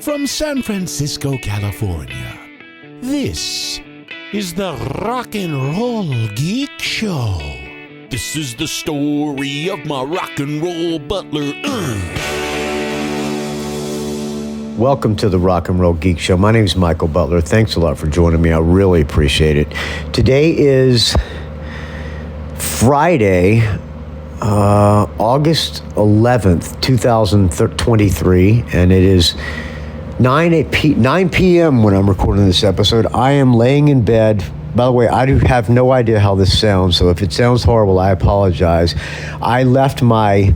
from San Francisco, California. This is the Rock and Roll Geek Show. This is the story of my rock and roll butler. Welcome to the Rock and Roll Geek Show. My name is Michael Butler. Thanks a lot for joining me. I really appreciate it. Today is Friday, August 11th, 2023, and it is 9 p.m. when I'm recording this episode. I am laying in bed. By the way, I have no idea how this sounds, so if it sounds horrible, I apologize. I left my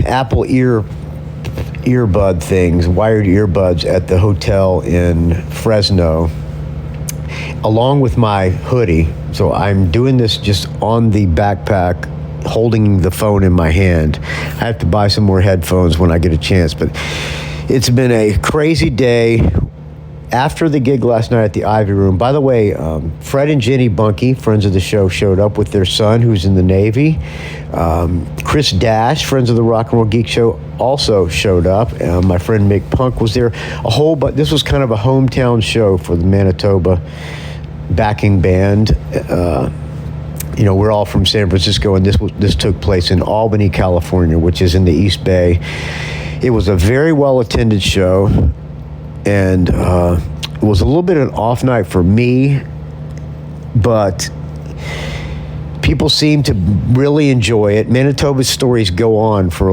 Apple earbud things, wired earbuds, at the hotel in Fresno, along with my hoodie. So I'm doing this just on the backpack, holding the phone in my hand. I have to buy some more headphones when I get a chance, but it's been a crazy day. After the gig last night at the Ivy Room, by the way, Fred and Ginny Bunke, friends of the show, showed up with their son, who's in the Navy. Chris Dash, friends of the Rock and Roll Geek Show, also showed up. My friend Mick Punk was there. But this was kind of a hometown show for the Manitoba backing band. We're all from San Francisco, and this took place in Albany, California, which is in the East Bay. It was a very well-attended show, and it was a little bit of an off night for me, but people seem to really enjoy it. Manitoba's stories go on for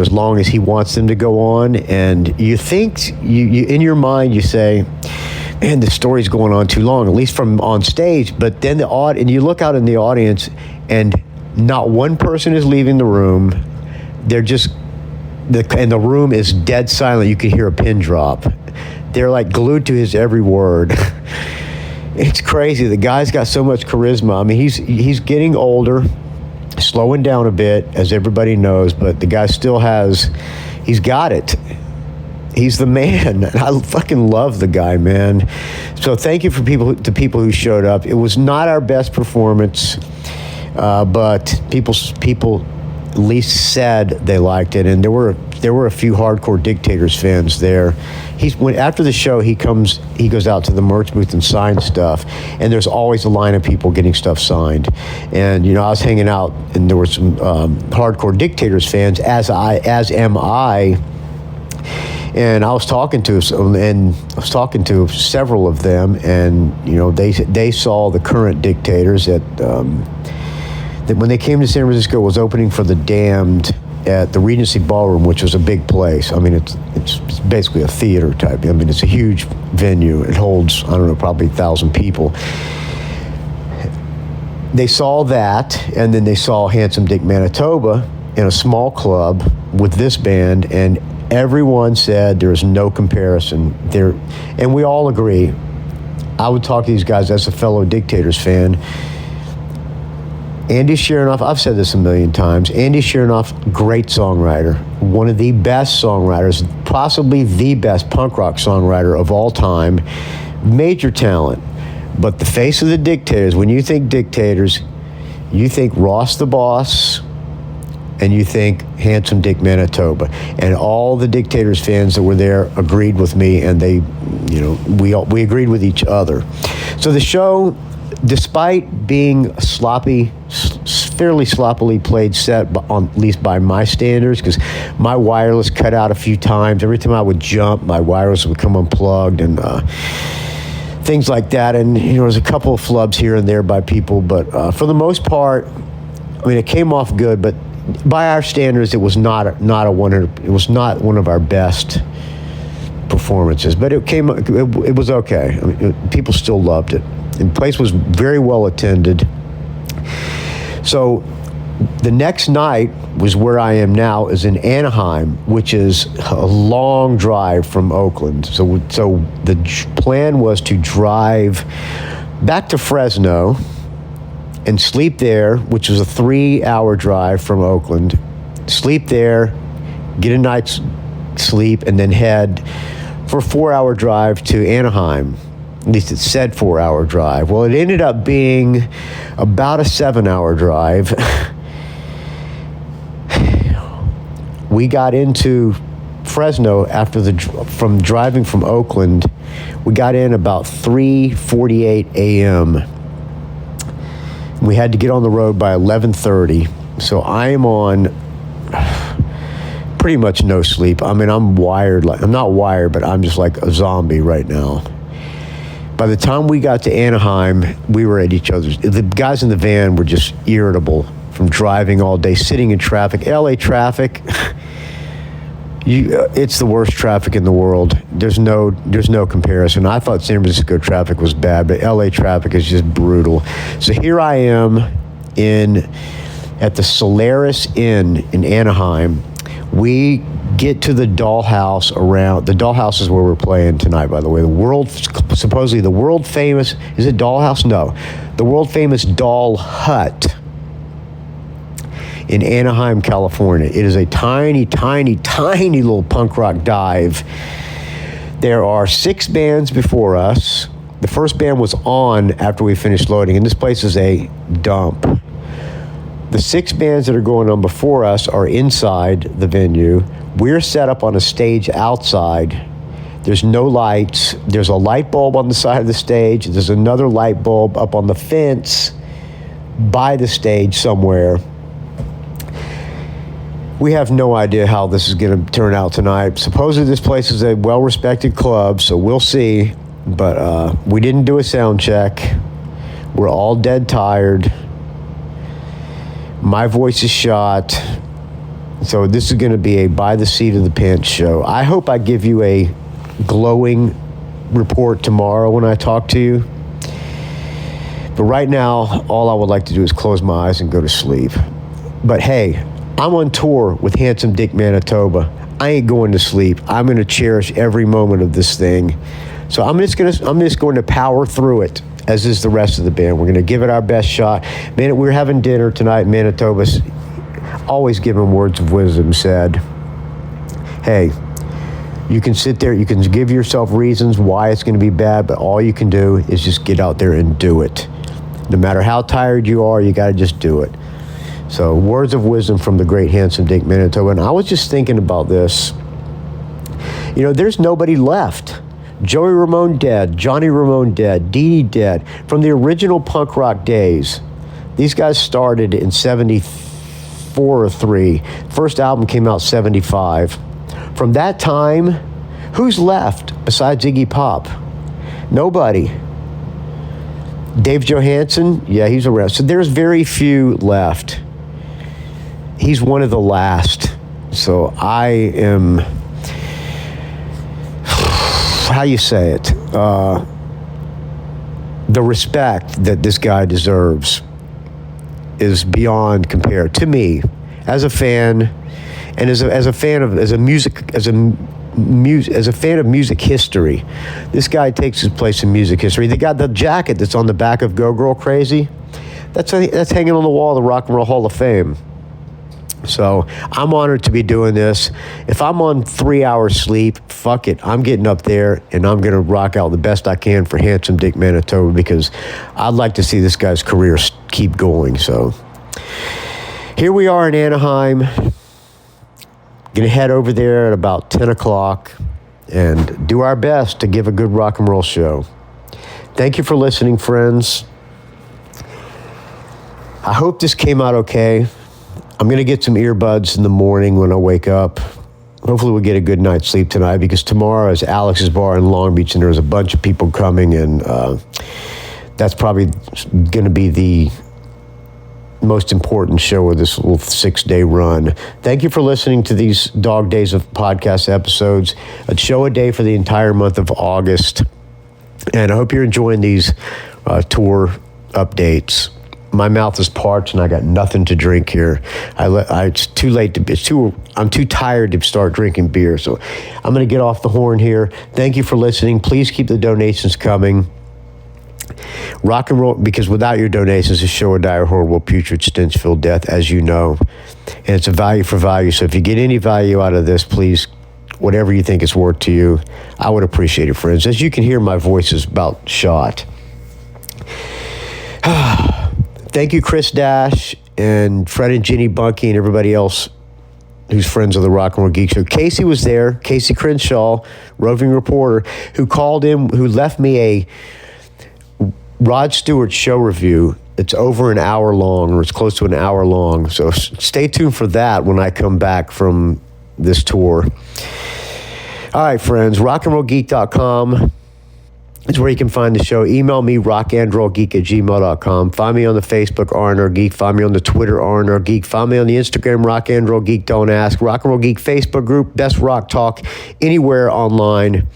as long as he wants them to go on, and you think, you in your mind, you say, man, the story's going on too long, at least from on stage. But then and you look out in the audience, and not one person is leaving the room. And the room is dead silent. You can hear a pin drop. They're like glued to his every word. It's crazy. The guy's got so much charisma. I mean, he's getting older, slowing down a bit, as everybody knows, but the guy still he's got it. He's the man. I fucking love the guy, man. So thank you to people who showed up. It was not our best performance, but people at least said they liked it, and there were a few hardcore Dictators fans there. After the show, he goes out to the merch booth and signs stuff, and there's always a line of people getting stuff signed. And I was hanging out, and there were some hardcore Dictators fans, as am I. And I was talking to several of them, and they saw the current Dictators that when they came to San Francisco, was opening for the Damned at the Regency Ballroom, which was a big place. I mean, it's basically a theater type. I mean, it's a huge venue. It holds, I don't know, probably 1,000 people. They saw that, and then they saw Handsome Dick Manitoba in a small club with this band, and everyone said there is no comparison there, and we all agree. I would talk to these guys as a fellow Dictators fan. Andy Shernoff, I've said this a million times. Andy Shernoff, great songwriter, one of the best songwriters, possibly the best punk rock songwriter of all time. Major talent. But the face of the Dictators, when you think Dictators, you think Ross the Boss, and you think Handsome Dick Manitoba. And all the Dictators fans that were there agreed with me, and we agreed with each other. So the show, despite being fairly sloppily played set, at least by my standards, because my wireless cut out a few times. Every time I would jump, my wireless would come unplugged, and things like that. And there was a couple of flubs here and there by people, but for the most part, I mean, it came off good. But by our standards, it was not one of our best performances. But it was okay. I mean, people still loved it. The place was very well attended. So the next night was where I am now, is in Anaheim, which is a long drive from Oakland. So the plan was to drive back to Fresno and sleep there, which was a 3-hour drive from Oakland. Sleep there, get a night's sleep, and then head for a 4-hour drive to Anaheim. At least it said 4-hour drive. Well, it ended up being about a 7-hour drive. We got into Fresno from driving from Oakland. We got in about 3:48 a.m. We had to get on the road by 11:30. So I am on pretty much no sleep. I mean, I'm not wired, but I'm just like a zombie right now. By the time we got to Anaheim, we were at each other's. The guys in the van were just irritable from driving all day, sitting in traffic. LA traffic, it's the worst traffic in the world. There's no comparison. I thought San Francisco traffic was bad, but LA traffic is just brutal. So here I am at the Solaris Inn in Anaheim. We get to the Dollhouse the Dollhouse is where we're playing tonight, by the way. Supposedly the world famous, is it Dollhouse? No. The world famous Doll Hut in Anaheim, California. It is a tiny, tiny, tiny little punk rock dive. There are 6 bands before us. The first band was on after we finished loading, and this place is a dump. The 6 bands that are going on before us are inside the venue. We're set up on a stage outside. There's no lights. There's a light bulb on the side of the stage. There's another light bulb up on the fence by the stage somewhere. We have no idea how this is going to turn out tonight. Supposedly this place is a well-respected club, so we'll see. But we didn't do a sound check. We're all dead tired. My voice is shot. So this is going to be a by the seat of the pants show. I hope I give you a glowing report tomorrow when I talk to you. But right now, all I would like to do is close my eyes and go to sleep. But hey, I'm on tour with Handsome Dick Manitoba. I ain't going to sleep. I'm going to cherish every moment of this thing. So I'm just going to power through it, as is the rest of the band. We're going to give it our best shot. Man, we're having dinner tonight in Manitoba. Always giving words of wisdom said, hey, you can sit there, you can give yourself reasons why it's going to be bad, but all you can do is just get out there and do it. No matter how tired you are, you got to just do it. So words of wisdom from the great Handsome Dick Manitoba. And I was just thinking about this. You know, there's nobody left. Joey Ramone dead, Johnny Ramone dead, Dee Dee dead. From the original punk rock days, these guys started in 74 or 3. First album came out 75. From that time, who's left besides Iggy Pop? Nobody. Dave Johansen, yeah, he's around. So there's very few left. He's one of the last. So I am, how you say it, the respect that this guy deserves is beyond compare to me as a fan, and as a fan of music history. This guy takes his place in music history. They got the jacket that's on the back of Go Girl Crazy. That's hanging on the wall of the Rock and Roll Hall of Fame. So I'm honored to be doing this. If I'm on 3 hours sleep, fuck it. I'm getting up there and I'm going to rock out the best I can for Handsome Dick Manitoba, because I'd like to see this guy's career keep going. So here we are in Anaheim. Going to head over there at about 10 o'clock and do our best to give a good rock and roll show. Thank you for listening, friends. I hope this came out okay. I'm going to get some earbuds in the morning when I wake up. Hopefully we'll get a good night's sleep tonight, because tomorrow is Alex's Bar in Long Beach, and there's a bunch of people coming, and that's probably going to be the most important show of this little 6-day run. Thank you for listening to these Dog Days of podcast episodes, a show a day for the entire month of August. And I hope you're enjoying these tour updates. My mouth is parched and I got nothing to drink here. It's too late I'm too tired to start drinking beer. So I'm going to get off the horn here. Thank you for listening. Please keep the donations coming. Rock and roll, because without your donations, the show would die a horrible, putrid, stench-filled death, as you know. And it's a value for value. So if you get any value out of this, please, whatever you think it's worth to you, I would appreciate it, friends. As you can hear, my voice is about shot. Thank you, Chris Dash and Fred and Ginny Bunke and everybody else who's friends of the Rock and Roll Geek Show. Casey was there. Casey Crenshaw, roving reporter, who called in, who left me a Rod Stewart show review. It's over an hour long, or it's close to an hour long. So stay tuned for that when I come back from this tour. All right, friends, rockandrollgeek.com is where you can find the show. Email me, rockandrollgeek@gmail.com. Find me on the Facebook, R&R Geek. Find me on the Twitter, R&R Geek. Find me on the Instagram, Rock and Roll Geek Don't Ask. Rock and Roll Geek Facebook group, best rock talk anywhere online.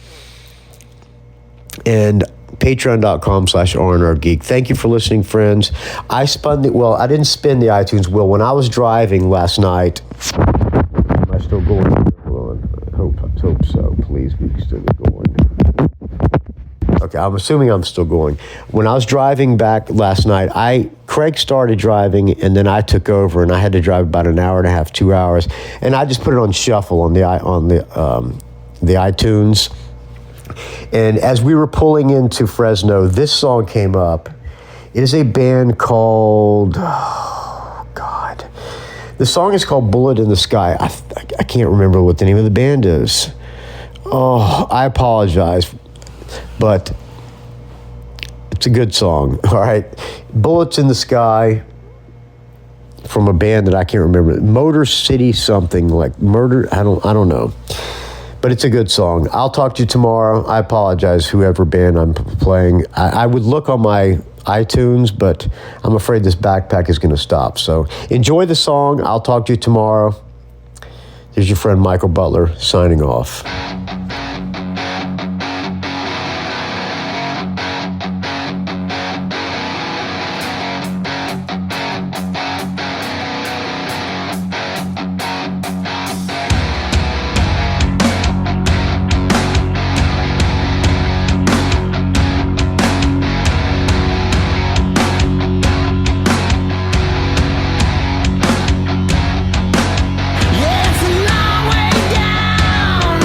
And patreon.com/R&R Geek. Thank you for listening, friends. I didn't spin the iTunes wheel. When I was driving last night, am I still going? Hold on. I hope so. Please be still going. Okay, I'm assuming I'm still going. When I was driving back last night, Craig started driving, and then I took over, and I had to drive about an hour and a half, 2 hours, and I just put it on shuffle on the iTunes. And as we were pulling into Fresno, this song came up. It is a band called, the song is called Bullet in the Sky. I can't remember what the name of the band is. Oh, I apologize. But it's a good song, all right? Bullets in the Sky from a band that I can't remember. Motor City something, like Murder, I don't know. But it's a good song. I'll talk to you tomorrow. I apologize, whoever band I'm playing. I would look on my iTunes, but I'm afraid this backpack is going to stop. So enjoy the song. I'll talk to you tomorrow. There's your friend Michael Butler signing off. Yeah, it's a long way down.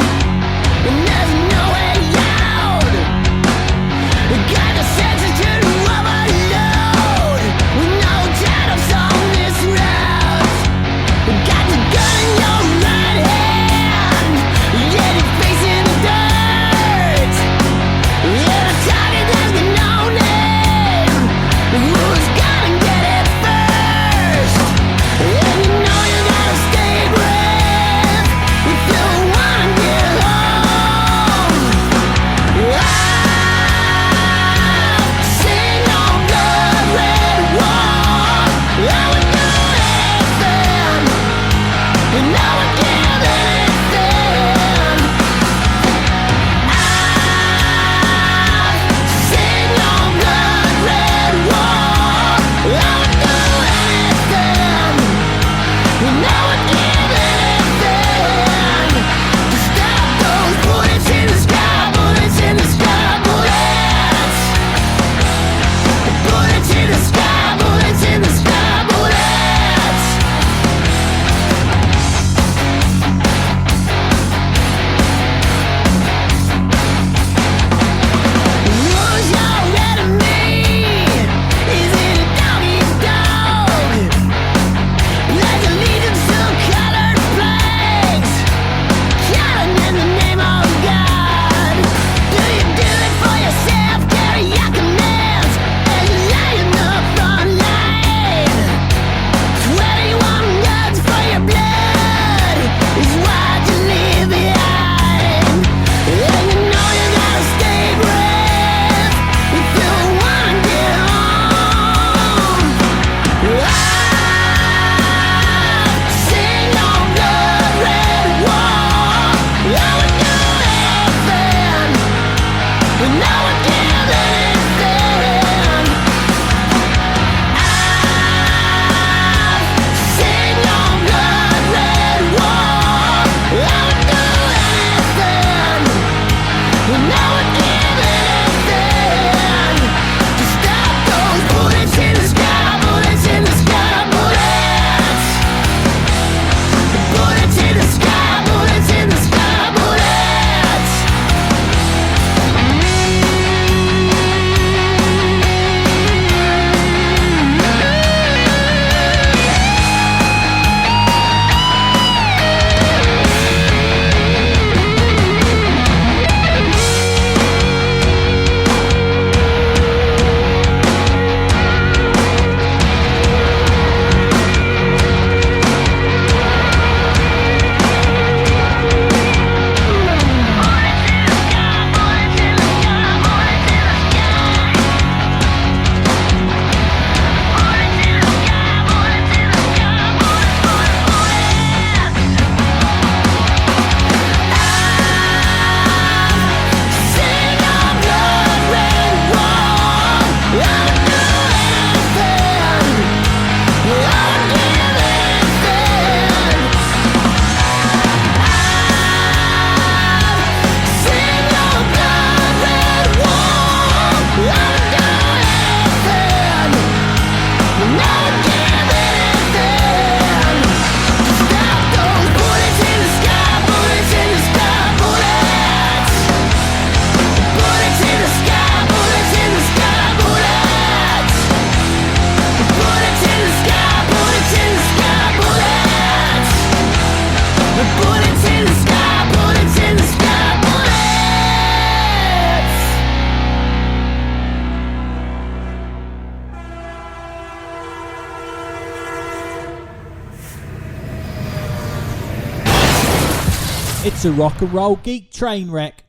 It's a rock and roll geek train wreck.